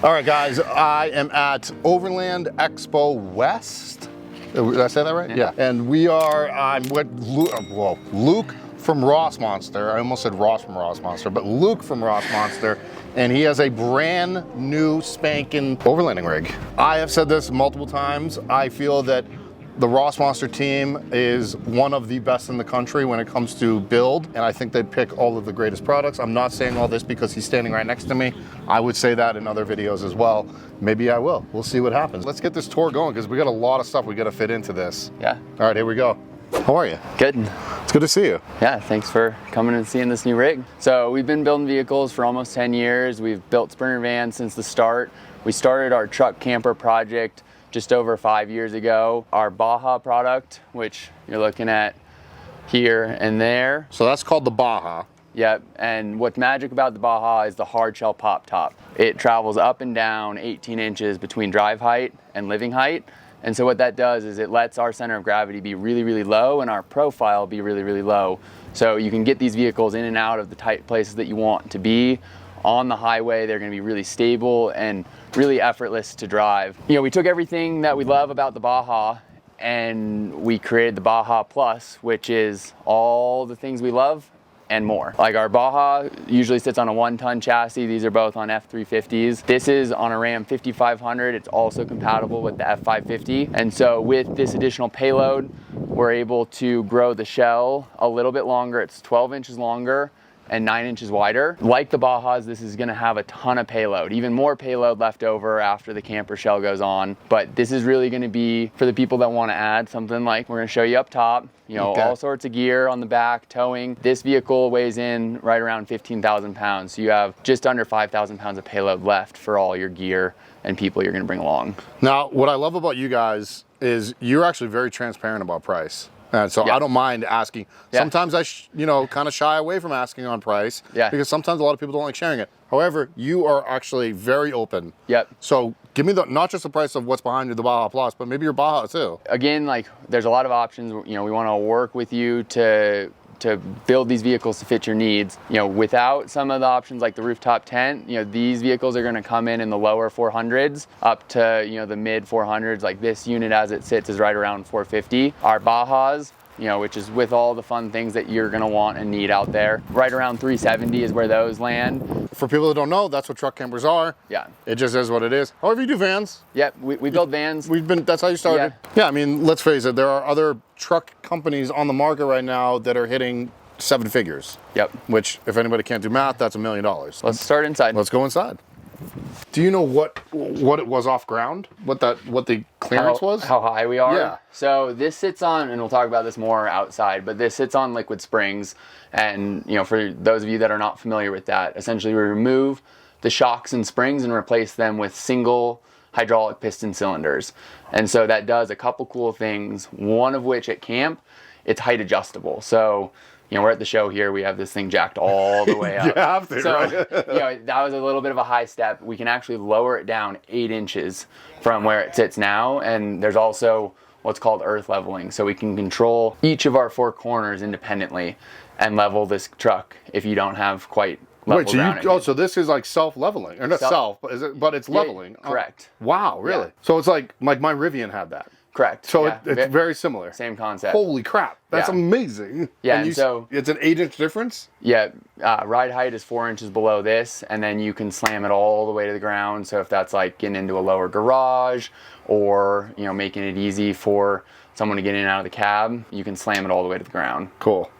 All right, guys, I am at Overland Expo West. Did I say that right? Yeah. And I'm with Luke from Rossmonster. I almost said Ross from Rossmonster, but Luke from Rossmonster. And he has a brand new spanking overlanding rig. I have said this multiple times. I feel that the Rossmonster team is one of the best in the country when it comes to build, and I think they pick all of the greatest products. I'm not saying all this because he's standing right next to me. I would say that in other videos as well. Maybe I will. We'll see what happens. Let's get this tour going because we got a lot of stuff we got to fit into this. Yeah. All right, here we go. How are you? Good. It's good to see you. Yeah, thanks for coming and seeing this new rig. So we've been building vehicles for almost 10 years. We've built Sprinter vans since the start. We started our truck camper project just over 5 years ago. Our Baja product, which you're looking at here and there. So that's called the Baja. Yep, and what's magic about the Baja is the hard shell pop top. It travels up and down 18 inches between drive height and living height. And so what that does is it lets our center of gravity be really, really low and our profile be really, really low. So you can get these vehicles in and out of the tight places that you want to be. On the highway, they're going to be really stable and really effortless to drive. You know, we took everything that we love about the Baja and we created the Baja Plus, which is all the things we love and more. Like our Baja usually sits on a 1-ton chassis. These are both on F350s. This is on a Ram 5500. It's also compatible with the F550. And so with this additional payload, we're able to grow the shell a little bit longer. It's 12 inches longer and 9 inches wider. Like the Bajas, this is gonna have a ton of payload, even more payload left over after the camper shell goes on. But this is really gonna be for the people that wanna add something like, we're gonna show you up top, you know, all sorts of gear on the back, towing. This vehicle weighs in right around 15,000 pounds. So you have just under 5,000 pounds of payload left for all your gear and people you're gonna bring along. Now, what I love about you guys is you're actually very transparent about price. And so I don't mind asking. Sometimes I, kind of shy away from asking on price because sometimes a lot of people don't like sharing it. However, you are actually very open. Yep. So give me not just the price of what's behind you, the Baja Plus, but maybe your Baja too. Again, like there's a lot of options. You know, we want to work with you to build these vehicles to fit your needs. You know, without some of the options like the rooftop tent, you know, these vehicles are going to come in the lower 400s up to, you know, the mid 400s. Like this unit as it sits is right around 450. Our Bajas, you know, which is with all the fun things that you're going to want and need out there, right around 370 is where those land. For people that don't know, that's what truck campers are. Yeah. It just is what it is. However, you do vans. Yep, we build vans. That's how you started. Yeah, I mean, let's face it, there are other truck companies on the market right now that are hitting 7 figures. Yep. Which, if anybody can't do math, that's $1 million. Let's start inside. Let's go inside. Do you know what it was off ground? What the clearance was? How high we are? Yeah. So this sits on, and we'll talk about this more outside, but this sits on liquid springs. And, you know, for those of you that are not familiar with that, essentially we remove the shocks and springs and replace them with single hydraulic piston cylinders. And so that does a couple cool things, one of which at camp, it's height adjustable. So, you know, we're at the show here, we have this thing jacked all the way up. You have to, so, right? You know, that was a little bit of a high step. We can actually lower it down 8 inches from where it sits now. And there's also what's called earth leveling. So we can control each of our 4 corners independently and level this truck if you don't have quite level grounding. So this is like self-leveling, or not but it's leveling. Correct. Wow, really? Yeah. So it's like my Rivian had that. Correct. So it's very similar. Same concept. Holy crap. That's amazing. Yeah, and so it's an 8-inch difference? Yeah, ride height is 4 inches below this, and then you can slam it all the way to the ground. So if that's like getting into a lower garage or, you know, making it easy for someone to get in and out of the cab, you can slam it all the way to the ground. Cool.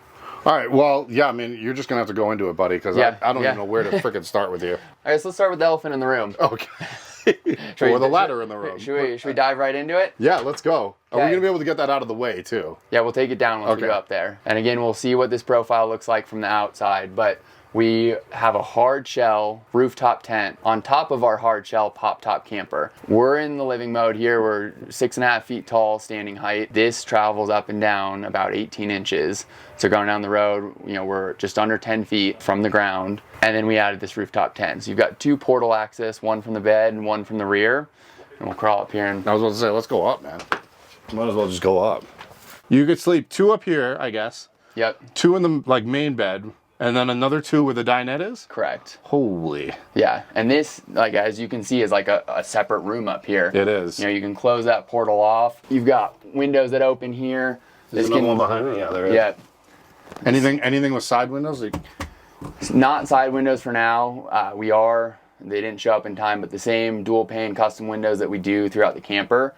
All right, well, yeah, I mean, you're just going to have to go into it, buddy, because I don't even know where to freaking start with you. All right, so let's start with the elephant in the room. Okay. Or the ladder in the room. Should we dive right into it? Yeah, let's go. Are we going to be able to get that out of the way, too? Yeah, we'll take it down once we go up there. And again, we'll see what this profile looks like from the outside, but we have a hard shell rooftop tent on top of our hard shell pop top camper. We're in the living mode here. We're 6.5 feet tall standing height. This travels up and down about 18 inches. So going down the road, you know, we're just under 10 feet from the ground. And then we added this rooftop tent. So you've got 2 portal access, one from the bed and one from the rear. And we'll crawl up here. And I was about to say, let's go up, man. Might as well just go up. You could sleep 2 up here, I guess. Yep. 2 in the main bed. And then another 2 where the dinette is? Correct. Holy. Yeah, and this, like as you can see, is like a separate room up here. It is. You know, you can close that portal off. You've got windows that open here. There's another one behind me. Yeah, there is. Yeah. Anything with side windows? Like... Not side windows for now. They didn't show up in time, but the same dual pane custom windows that we do throughout the camper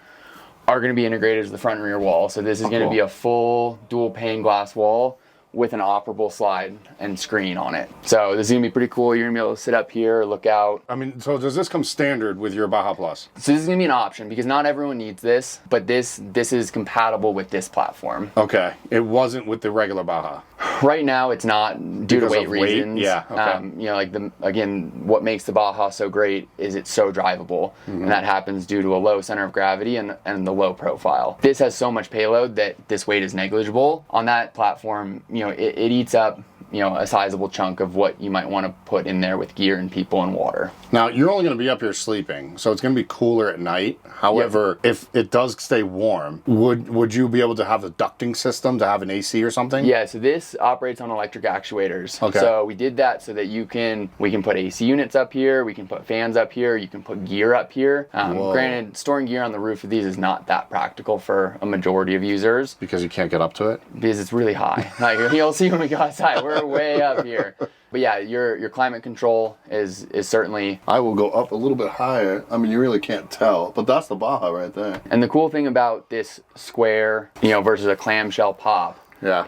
are going to be integrated to the front and rear wall. So this is going to be a full dual pane glass wall with an operable slide and screen on it. So this is gonna be pretty cool. You're gonna be able to sit up here, look out. I mean, so does this come standard with your Baja Plus? So this is gonna be an option because not everyone needs this, but this is compatible with this platform. Okay, it wasn't with the regular Baja. Right now it's not due to weight reasons. Yeah, okay. You know, like again, what makes the Baja so great is it's so drivable, and that happens due to a low center of gravity and the low profile. This has so much payload that this weight is negligible. On that platform, you know, it eats up, you know, a sizable chunk of what you might want to put in there with gear and people and water. Now, you're only going to be up here sleeping, so it's going to be cooler at night. However, if it does stay warm, would you be able to have a ducting system to have an AC or something? Yeah, so this operates on electric actuators. Okay. So we did that so that we can put AC units up here, we can put fans up here, you can put gear up here. Granted, storing gear on the roof of these is not that practical for a majority of users. Because you can't get up to it? Because it's really high. Like you'll see when we go outside, we're way up here. But yeah, your climate control is certainly... I will go up a little bit higher. I mean, you really can't tell, but that's the Baja right there. And the cool thing about this square, you know, versus a clamshell pop,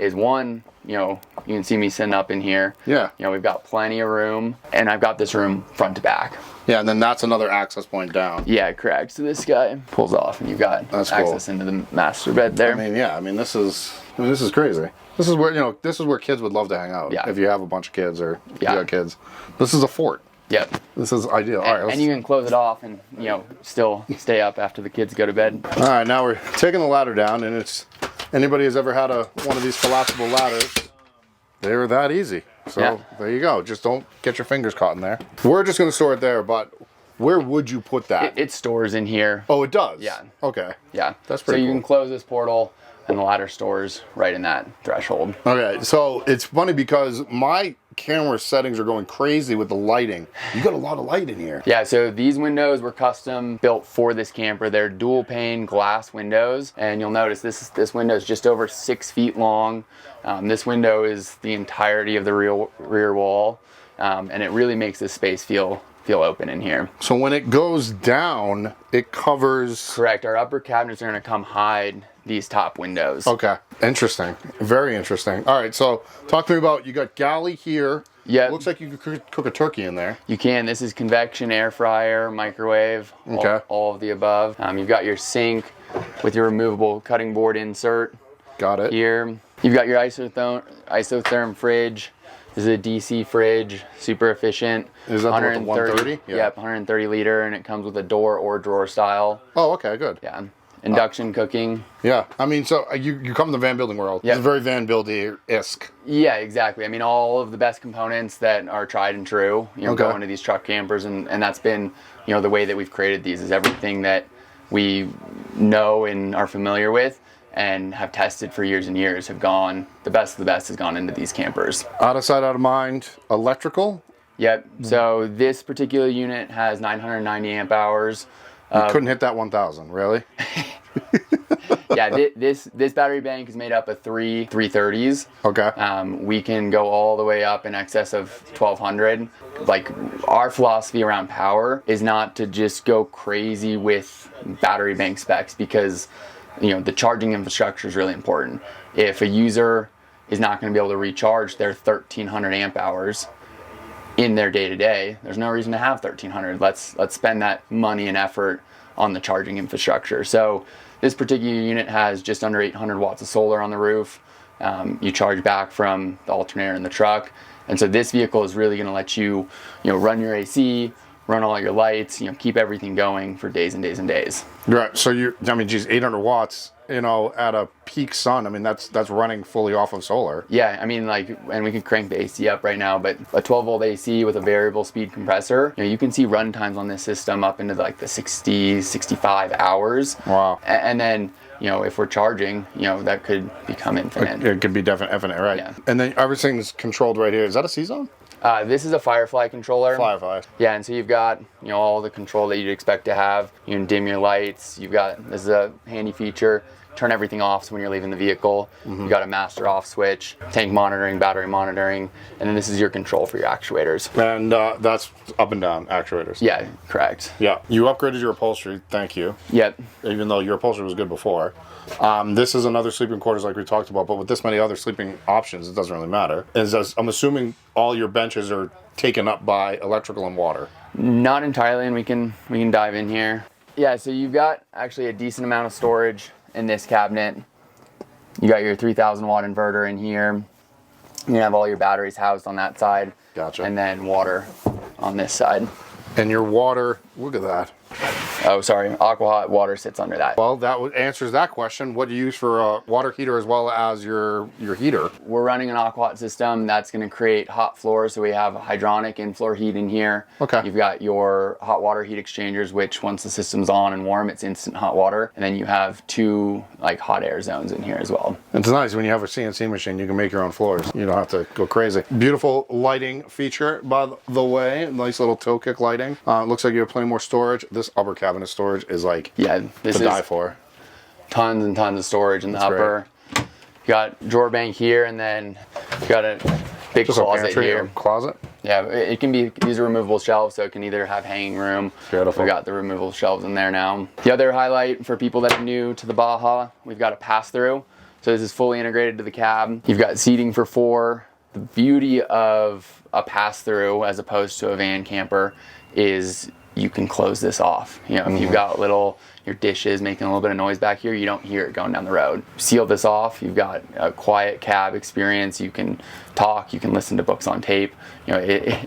is one, you know, you can see me sitting up in here. Yeah. You know, we've got plenty of room, and I've got this room front to back. Yeah, and then that's another access point down. Yeah, correct. So this guy pulls off, and you've got access into the master bed there. I mean, yeah, this is crazy. This is where, you know, this is where kids would love to hang out. Yeah. If you have a bunch of kids or you got kids. This is a fort. Yep. This is ideal. All right. And you can close it off and, you know, still stay up after the kids go to bed. All right, now we're taking the ladder down, and it's, anybody who's ever had one of these collapsible ladders, they're that easy. So there you go. Just don't get your fingers caught in there. We're just going to store it there, but where would you put that? It stores in here. Oh, it does? Yeah. Okay. Yeah. That's pretty cool. So you can close this portal, and the ladder stores right in that threshold. Okay, so it's funny because my camera settings are going crazy with the lighting. You got a lot of light in here. Yeah, so these windows were custom built for this camper. They're dual pane glass windows, and you'll notice this window is just over 6 feet long. This window is the entirety of the rear wall, and it really makes this space feel open in here. So when it goes down, it covers... Correct. Our upper cabinets are going to come hide these top windows. Okay. Interesting. Very interesting. All right, so talk to me about, you got Galley here. Yeah. Looks like you could cook a turkey in there. You can. This is convection, air fryer, microwave, all of the above. You've got your sink with your removable cutting board insert. Got it. Here. You've got your isotherm fridge. This is a DC fridge, super efficient. Is that the 130? Yeah. Yep, 130 liter, and it comes with a door or drawer style. Oh, okay, good. Yeah. Induction cooking. Yeah, I mean, so you come in the van building world. Yep. It's very van buildy-esque. Yeah, exactly. I mean, all of the best components that are tried and true, you know, go into these truck campers, and that's been, you know, the way that we've created these is everything that we know and are familiar with and have tested for years and years have gone, the best of the best has gone into these campers. Out of sight, out of mind, electrical? Yep, so this particular unit has 990 amp hours. You couldn't hit that 1,000, really? Yeah, this battery bank is made up of three 330s. Okay. We can go all the way up in excess of 1,200. Like, our philosophy around power is not to just go crazy with battery bank specs because, you know, the charging infrastructure is really important. If a user is not going to be able to recharge their 1,300 amp hours in their day-to-day, there's no reason to have 1,300. Let's spend that money and effort on the charging infrastructure. So this particular unit has just under 800 watts of solar on the roof. You charge back from the alternator in the truck, and so this vehicle is really going to let you know, run your AC, run all your lights, you know, keep everything going for days and days and days. Right. So I mean, geez, 800 watts. you know, at a peak sun, I mean, that's running fully off of solar. Yeah, I mean, like, and we can crank the AC up right now, but a 12-volt AC with a variable speed compressor, you know, you can see run times on this system up into like the 60, 65 hours. Wow. And then, you know, if we're charging, you know, that could become infinite. It could be definite, right? Yeah. And then everything's controlled right here. Is that a C-zone? This is a Firefly controller. Firefly. Yeah, and so you've got, you know, all the control that you'd expect to have. You can dim your lights. You've got, this is a handy feature, turn everything off so when you're leaving the vehicle. You got a master off switch, tank monitoring, battery monitoring, and then this is your control for your actuators. And that's up and down actuators. Yeah, correct. Yeah. You upgraded your upholstery. Thank you. Yep. Even though your upholstery was good before. This is another sleeping quarters like we talked about, but with this many other sleeping options, it doesn't really matter. I'm assuming all your benches are taken up by electrical and water. Not entirely, and we can dive in here. Yeah, so you've got actually a decent amount of storage in this cabinet. You got your 3,000 watt inverter in here. You have all your batteries housed on that side. Gotcha. And then water on this side. And your water, look at that. Oh, sorry, aqua hot water sits under that. Well, that answers that question. What do you use for a water heater as well as your heater? We're running an aqua hot system that's going to create hot floors. So we have hydronic in-floor heat in here. Okay. You've got your hot water heat exchangers, which once the system's on and warm, it's instant hot water. And then you have 2 like hot air zones in here as well. It's nice when you have a CNC machine, you can make your own floors. You don't have to go crazy. Beautiful lighting feature, by the way. Nice little toe kick lighting. Looks like you have plenty more storage. This upper cabinet storage is like this to die for. Tons and tons of storage in the upper. You got drawer bank here, and then you got a big Just closet a pantry here. or closet? Yeah, it can be, these are removable shelves, so it can either have hanging room. Beautiful. We got the removable shelves in there now. The other highlight for people that are new to the Baja, we've got a pass-through. So this is fully integrated to the cab. You've got seating for 4. The beauty of a pass-through as opposed to a van camper is you can close this off. You know, if you've got your dishes making a little bit of noise back here, you don't hear it going down the road. Seal this off, you've got a quiet cab experience. You can talk, you can listen to books on tape. You know,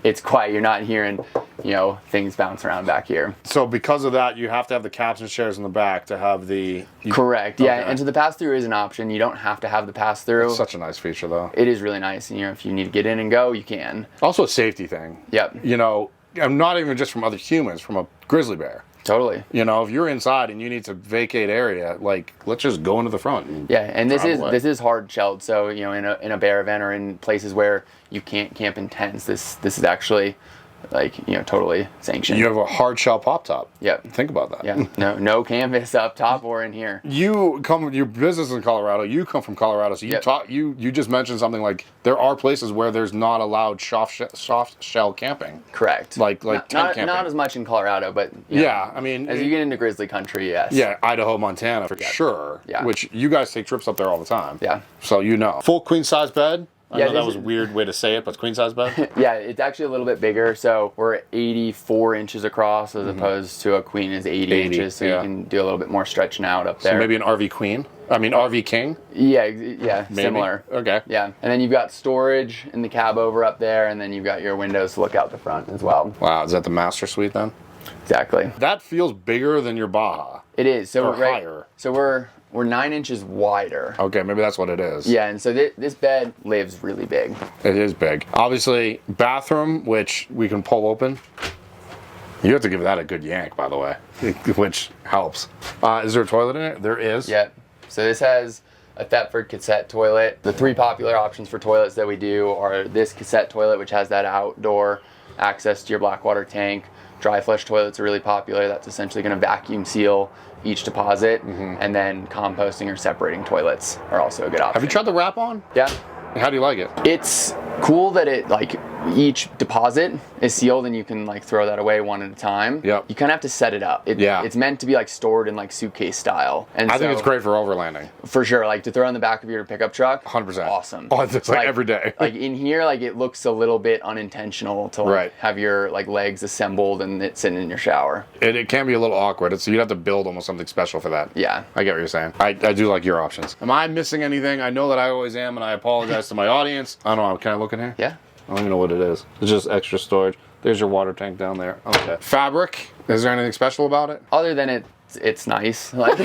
it's quiet. You're not hearing, you know, things bounce around back here. So because of that, you have to have the captain chairs in the back to have the... Correct, yeah. And so the pass-through is an option. You don't have to have the pass-through. It's such a nice feature, though. It is really nice. You know, if you need to get in and go, you can. Also a safety thing. Yep. You know, I'm not even just from other humans, from a grizzly bear. Totally. You know, if you're inside and you need to vacate area, like, let's just go into the front. And this is hard shelled. So, you know, in a bear event or in places where you can't camp in tents, this is actually, like, you know, totally sanctioned. You have a hard shell pop top. Yep. Think about that. Yeah. No canvas up top or in here. You come, your business in Colorado. You come from Colorado, so you just mentioned something like there are places where there's not allowed soft shell camping. Correct. Like tent camping. Not as much in Colorado, but you know, I mean, as you get into grizzly country, yes. Yeah, Idaho, Montana for sure. Yeah. Which you guys take trips up there all the time. Yeah. So you know, full queen size bed. I know that was a is weird way to say it, but queen size bed. Yeah, it's actually a little bit bigger. So we're 84 inches across as opposed to a queen is 80 inches. So you can do a little bit more stretching out up there. So maybe an RV queen. I mean RV king. Yeah, Maybe. similar. Okay. Yeah, and then you've got storage in the cab over up there, and then you've got your windows to look out the front as well. Wow, is that the master suite then? Exactly. That feels bigger than your Baja. It is. So or higher. So we're 9 inches wider. Okay, maybe that's what it is. Yeah, and so this bed lives really big. It is big. Obviously, bathroom, which we can pull open. You have to give that a good yank, by the way, which helps. Is there a toilet in it? There is. Yep. So this has a Thetford cassette toilet. The 3 popular options for toilets that we do are this cassette toilet, which has that outdoor access to your blackwater tank. Dry flush toilets are really popular. That's essentially going to vacuum seal each deposit, and then composting or separating toilets are also a good option. Have you tried the wrap on? Yeah. How do you like it? It's cool that it, like, each deposit is sealed and you can, like, throw that away one at a time. Yep. You kind of have to set it up. It's meant to be, like, stored in, like, suitcase style. And I think it's great for overlanding. For sure. Like, to throw in the back of your pickup truck. 100%. Awesome. Oh, it's like every day. Like, in here, like, it looks a little bit unintentional to, like, have your, like, legs assembled and it sitting in your shower. It can be a little awkward. So you'd have to build almost something special for that. Yeah. I get what you're saying. I do like your options. Am I missing anything? I know that I always am, and I apologize to my audience. I don't know. Can I look in here? Yeah. I don't even know what it is. It's just extra storage. There's your water tank down there. Okay. Fabric. Is there anything special about it? Other than it's nice. Like,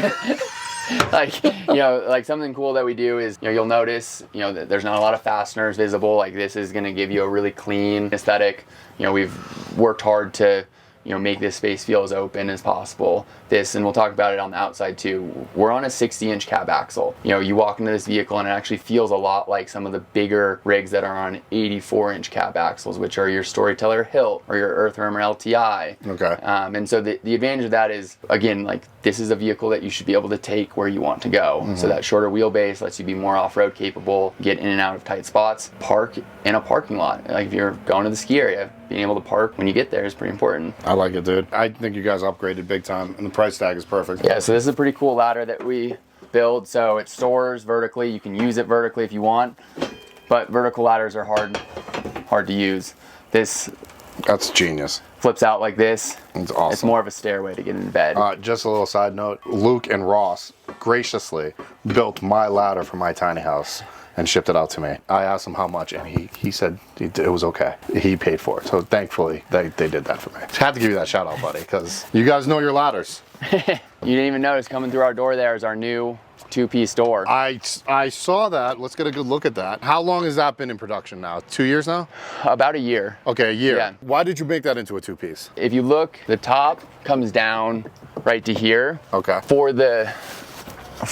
Like, you know, like something cool that we do is, you know, you'll notice, you know, that there's not a lot of fasteners visible. Like this is going to give you a really clean aesthetic. You know, we've worked hard to, you know, make this space feel as open as possible. This, and we'll talk about it on the outside too, we're on a 60-inch cab axle. You know, you walk into this vehicle and it actually feels a lot like some of the bigger rigs that are on 84-inch cab axles, which are your Storyteller Hilt or your Earthwormer LTI. Okay. And so the advantage of that is, again, like this is a vehicle that you should be able to take where you want to go. So that shorter wheelbase lets you be more off-road capable, get in and out of tight spots, park in a parking lot. Like if you're going to the ski area, being able to park when you get there is pretty important. I like it, dude. I think you guys upgraded big time, and the price tag is perfect. Yeah, so this is a pretty cool ladder that we build. So it stores vertically. You can use it vertically if you want, but vertical ladders are hard to use. This That's genius. flips out like this. It's awesome. It's more of a stairway to get into bed. Just a little side note, Luke and Ross graciously built my ladder for my tiny house and shipped it out to me. I asked him how much, and he said it was okay. He paid for it, so thankfully they did that for me. Had to give you that shout out, buddy, because you guys know your ladders. You didn't even notice coming through our door there is our new two-piece door. I saw that. Let's get a good look at that. How long has that been in production now? 2 years now? About a year. Okay, a year. Yeah. Why did you make that into a two-piece? If you look, the top comes down right to here. Okay. For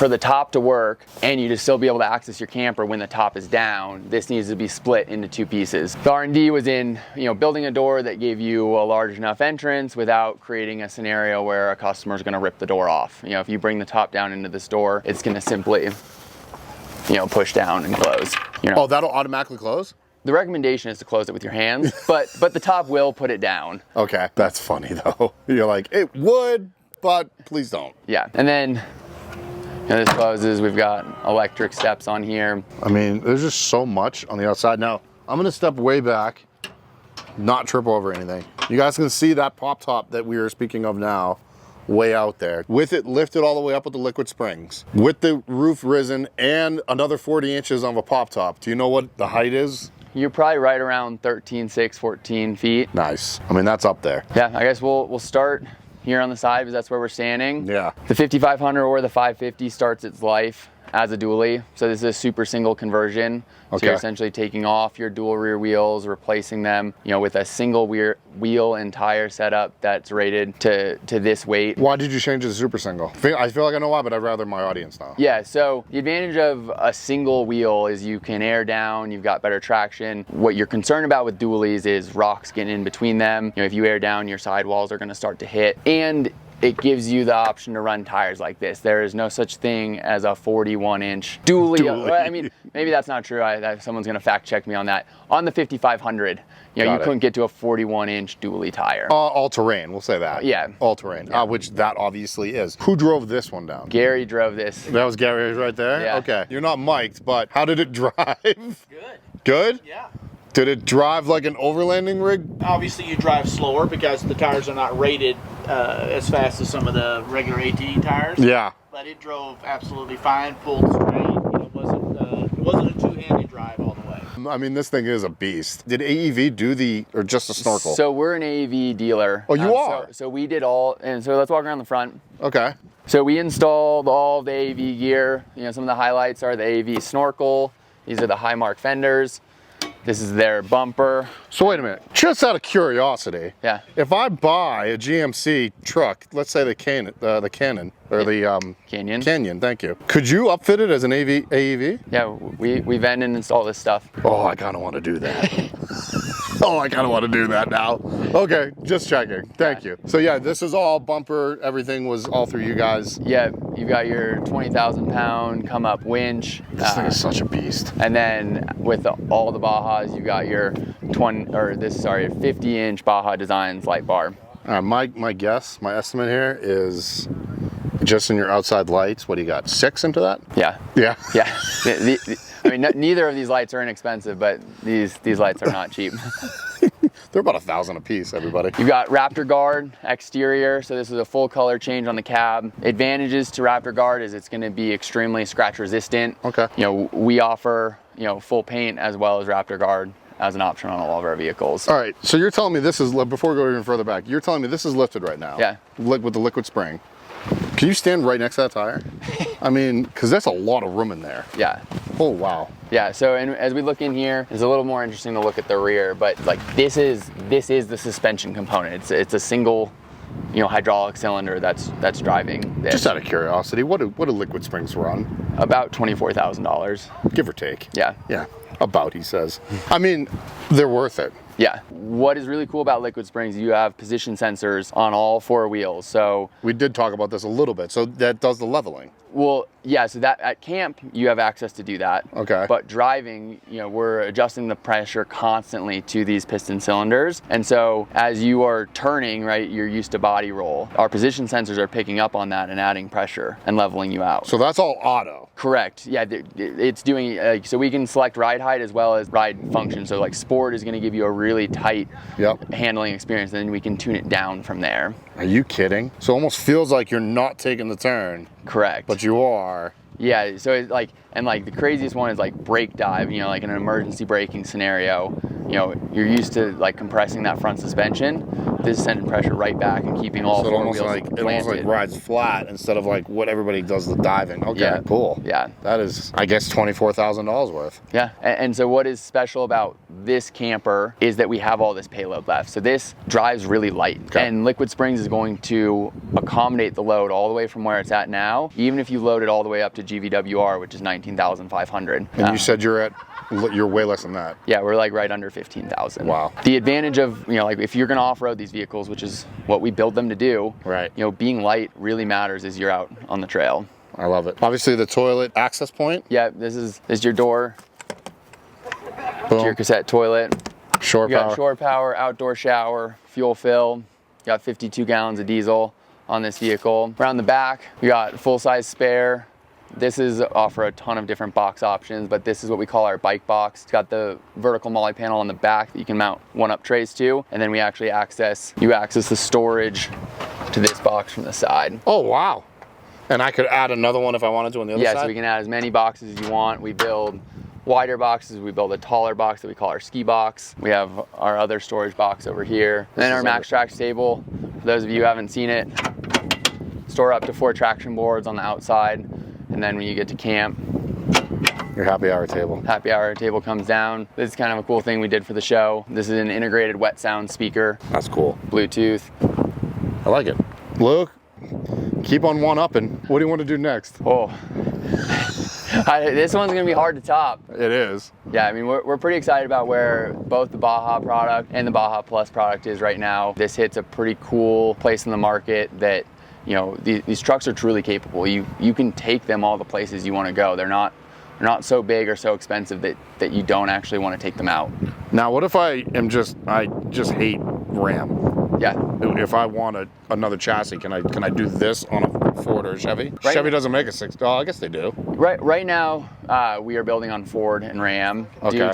the top to work and you to still be able to access your camper when the top is down, this needs to be split into two pieces. The R&D was in, you know, building a door that gave you a large enough entrance without creating a scenario where a customer is going to rip the door off. You know, if you bring the top down into this door, it's going to simply, you know, push down and close. You know? Oh, that'll automatically close? The recommendation is to close it with your hands, but the top will put it down. Okay, that's funny though. You're like, it would, but please don't. Yeah, and then, you know, this closes. We've got electric steps on here. I mean, there's just so much on the outside. Now, I'm gonna step way back, not trip over anything. You guys can see that pop top that we were speaking of now, way out there. With it lifted all the way up with the liquid springs, with the roof risen and another 40 inches of a pop top. Do you know what the height is? You're probably right around 13.6, 14 feet. Nice. I mean, that's up there. Yeah, I guess we'll start here on the side because that's where we're standing. Yeah. The 5500 or the 550 starts its life as a dually. So this is a super single conversion. Okay. So you're essentially taking off your dual rear wheels, replacing them, you know, with a single wheel and tire setup that's rated to this weight. Why did you change it to super single? I feel like I know why, but I'd rather my audience know. Yeah, so the advantage of a single wheel is you can air down, you've got better traction. What you're concerned about with dualies is rocks getting in between them. You know, if you air down, your sidewalls are gonna start to hit. And it gives you the option to run tires like this. There is no such thing as a 41-inch dually. Well, I mean, maybe that's not true. Someone's gonna fact check me on that. On the 5500, you know, you couldn't get to a 41-inch dually tire. All-terrain, we'll say that. Yeah. All-terrain, Yeah. Which that obviously is. Who drove this one down? Gary drove this. That was Gary right there? Yeah. Okay. You're not mic'd, but how did it drive? Good. Good? Yeah. Did it drive like an overlanding rig? Obviously, you drive slower because the tires are not rated as fast as some of the regular AT tires. Yeah. But it drove absolutely fine, pulled straight. It wasn't a two-handed drive all the way. I mean, this thing is a beast. Did AEV do or just a snorkel? So we're an AEV dealer. Oh, you are? So we did all, and so let's walk around the front. Okay. So we installed all the AEV gear. You know, some of the highlights are the AEV snorkel. These are the high mark fenders. This is their bumper. So wait a minute, just out of curiosity. Yeah. If I buy a GMC truck, let's say the Canyon, or Canyon. Canyon, thank you. Could you upfit it as an AEV? Yeah, we vend and install this stuff. Oh, I kind of want to do that. Oh, I kind of want to do that now. Okay, just checking. Thank you. So yeah, this is all bumper. Everything was all through you guys. Yeah, you've got your 20,000 pound come up winch. This thing is such a beast. And then with all the Bajas, you've got your 50-inch Baja Designs light bar. My guess, my estimate here is just in your outside lights. What do you got? 6 into that? Yeah. Yeah. Yeah. I mean, neither of these lights are inexpensive, but these lights are not cheap. They're about $1,000 a piece, everybody. You've got Raptor Guard exterior, so this is a full color change on the cab. Advantages to Raptor Guard is it's going to be extremely scratch resistant. Okay. You know, we offer, you know, full paint as well as Raptor Guard as an option on all of our vehicles. All right, so you're telling me this is, before we go even further back, you're telling me this is lifted right now. Yeah. With the liquid spring. Can you stand right next to that tire? I mean, because there's a lot of room in there. Yeah. Oh, wow. Yeah, so and as we look in here, it's a little more interesting to look at the rear, but like this is the suspension component. It's a single, you know, hydraulic cylinder that's driving this. Just out of curiosity, what do liquid springs run? About $24,000. Give or take. Yeah. Yeah, about, he says. I mean, they're worth it. Yeah. What is really cool about liquid springs, you have position sensors on all 4 wheels. So we did talk about this a little bit. So that does the leveling. Well, yeah, so that at camp, you have access to do that. Okay. But driving, you know, we're adjusting the pressure constantly to these piston cylinders. And so as you are turning, right, you're used to body roll. Our position sensors are picking up on that and adding pressure and leveling you out. So that's all auto. Correct. Yeah, it's doing, so we can select ride height as well as ride function. So like sport is going to give you a really tight handling experience, and then we can tune it down from there. Are you kidding? So it almost feels like you're not taking the turn. Correct. But you are. Yeah, so it's like, and like the craziest one is like brake dive, you know, like in an emergency braking scenario, you know, you're used to like compressing that front suspension. This is sending pressure right back and keeping all 4 wheels planted. It almost like rides flat instead of like what everybody does the diving. Okay, yeah. Cool. Yeah. That is, I guess, $24,000 worth. Yeah, and so what is special about this camper is that we have all this payload left. So this drives really light, and Liquid Springs is going to accommodate the load all the way from where it's at now, even if you load it all the way up to GVWR, which is 19,500. And you said you're way less than that. Yeah, we're like right under 15,000. Wow. The advantage of, you know, like if you're going to off-road these vehicles, which is what we build them to do, right? You know, being light really matters as you're out on the trail. I love it. Obviously the toilet access point. Yeah, this is your door. Boom. To your cassette toilet. Shore power. You got shore power, outdoor shower, fuel fill. You got 52 gallons of diesel on this vehicle. Around the back, we got full-size spare. This is offer a ton of different box options, but this is what we call our bike box. It's got the vertical MOLLE panel on the back that you can mount one-up trays to, and then we actually access the storage to this box from the side. Oh, wow. And I could add another one if I wanted to on the other side? Yeah, so we can add as many boxes as you want. We build wider boxes, we build a taller box that we call our ski box. We have our other storage box over here. And then our Maxtrax table, for those of you who haven't seen it, store up to 4 traction boards on the outside. And then when you get to camp, your happy hour table. Happy hour table comes down. This is kind of a cool thing we did for the show. This is an integrated wet sound speaker. That's cool. Bluetooth. I like it. Luke, keep on one-upping. What do you want to do next? Oh, this one's gonna be hard to top. It is. Yeah, I mean, we're pretty excited about where both the Baja product and the Baja Plus product is right now. This hits a pretty cool place in the market that, you know, these trucks are truly capable. You can take them all the places you want to go. They're not so big or so expensive that you don't actually want to take them out. Now, what if I just hate Ram? Yeah. If I want another chassis, can I do this on a Ford or a Chevy? Right. Chevy doesn't make a 6. Oh, I guess they do. Right now, we are building on Ford and Ram due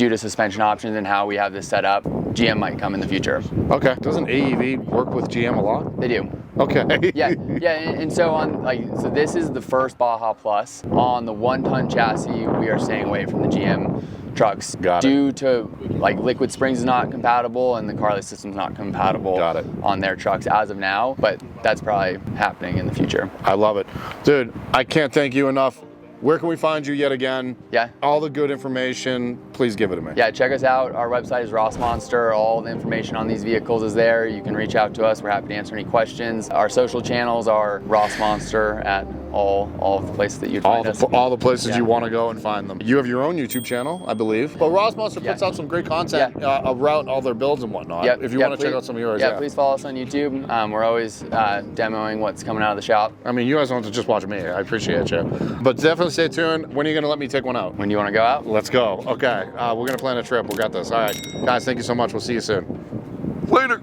to suspension options and how we have this set up. GM might come in the future. Okay. Doesn't AEV work with GM a lot? They do. Okay. yeah, and so this is the first Baja Plus. On the 1-ton chassis, we are staying away from the GM trucks due to like Liquid Springs is not compatible and the carless system is not compatible on their trucks as of now, but that's probably happening in the future. I love it. Dude, I can't thank you enough. Where can we find you yet again? Yeah. All the good information, please give it to me. Yeah, check us out. Our website is Rossmonster. All the information on these vehicles is there. You can reach out to us. We're happy to answer any questions. Our social channels are Rossmonster at all of the places that you'd find us. All the places you want to go and find them. You have your own YouTube channel, I believe. But Rossmonster puts out some great content around all their builds and whatnot. If you want to check out some of yours. Please follow us on YouTube. We're always demoing what's coming out of the shop. I mean, you guys don't have to just watch me. I appreciate you. But definitely stay tuned. When are you going to let me take one out? When do you want to go out? Let's go. Okay. We're going to plan a trip. We'll get this. All right. Guys, thank you so much. We'll see you soon. Later.